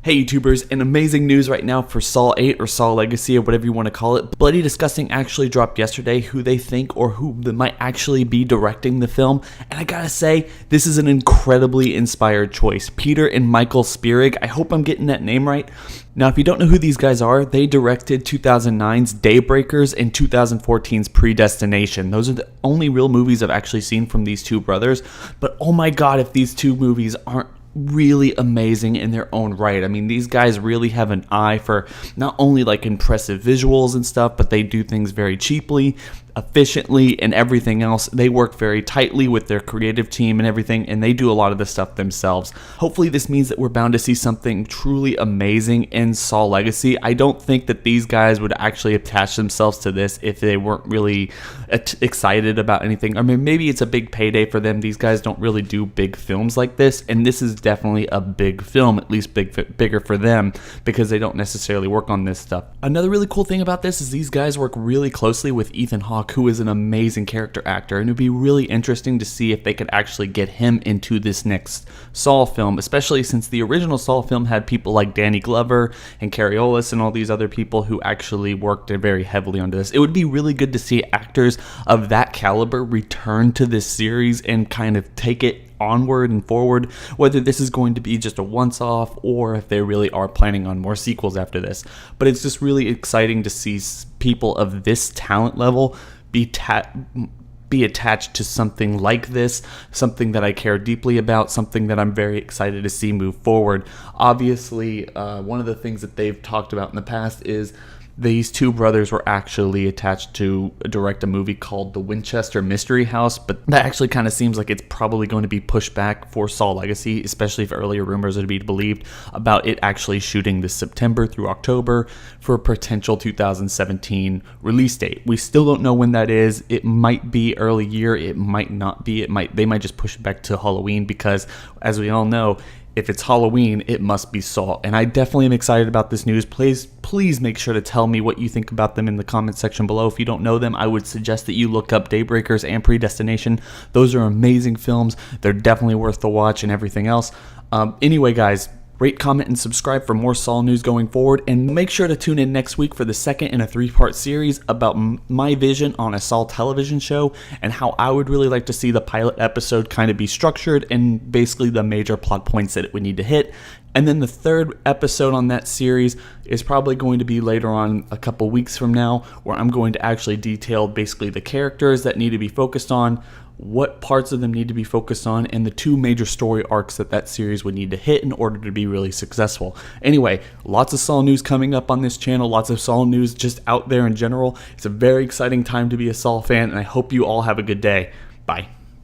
Hey YouTubers, and amazing news right now for Saw 8 or Saw Legacy or whatever you want to call it. Bloody Disgusting actually dropped yesterday who they think or who might actually be directing the film. And I gotta say, this is an incredibly inspired choice. Peter and Michael Spierig, I hope I'm getting that name right. Now, if you don't know who these guys are, they directed 2009's Daybreakers and 2014's Predestination. Those are the only real movies I've actually seen from these two brothers. But oh my god, if these two movies aren't really amazing in their own right. I mean, these guys really have an eye for not only like impressive visuals and stuff, but they do things very cheaply, efficiently, and everything else. They work very tightly with their creative team and everything, and they do a lot of the stuff themselves. Hopefully this means that we're bound to see something truly amazing in Saw Legacy. I don't think that these guys would actually attach themselves to this if they weren't really excited about anything. I mean, maybe it's a big payday for them. These guys don't really do big films like this, and this is definitely a big film, at least bigger for them, because they don't necessarily work on this stuff. Another really cool thing about this is these guys work really closely with Ethan Hawke, who is an amazing character actor, and it would be really interesting to see if they could actually get him into this next Saw film, especially since the original Saw film had people like Danny Glover and Carrie Ellis and all these other people who actually worked very heavily onto this. It would be really good to see actors of that caliber return to this series and kind of take it onward and forward, whether this is going to be just a once-off or if they really are planning on more sequels after this. But it's just really exciting to see people of this talent level be attached to something like this, something that I care deeply about, something that I'm very excited to see move forward. Obviously, one of the things that they've talked about in the past is these two brothers were actually attached to direct a movie called The Winchester Mystery House, but that actually kind of seems like it's probably going to be pushed back for Saw Legacy, especially if earlier rumors are to be believed about it actually shooting this September through October for a potential 2017 release date. We still don't know when that is. It might be early year, it might not be. They might just push it back to Halloween because, as we all know, if it's Halloween, it must be Saw. And I definitely am excited about this news. Please make sure to tell me what you think about them in the comment section below. If you don't know them, I would suggest that you look up Daybreakers and Predestination. Those are amazing films. They're definitely worth the watch and everything else. Anyway, guys, rate, comment, and subscribe for more Saw news going forward, and make sure to tune in next week for the second in a 3-part series about my vision on a Saw television show and how I would really like to see the pilot episode kind of be structured and basically the major plot points that it would need to hit. And then the third episode on that series is probably going to be later on, a couple weeks from now, where I'm going to actually detail basically the characters that need to be focused on, what parts of them need to be focused on, and the two major story arcs that series would need to hit in order to be really successful. Anyway, lots of Saw news coming up on this channel, lots of Saw news just out there in general. It's a very exciting time to be a Saw fan, and I hope you all have a good day. Bye.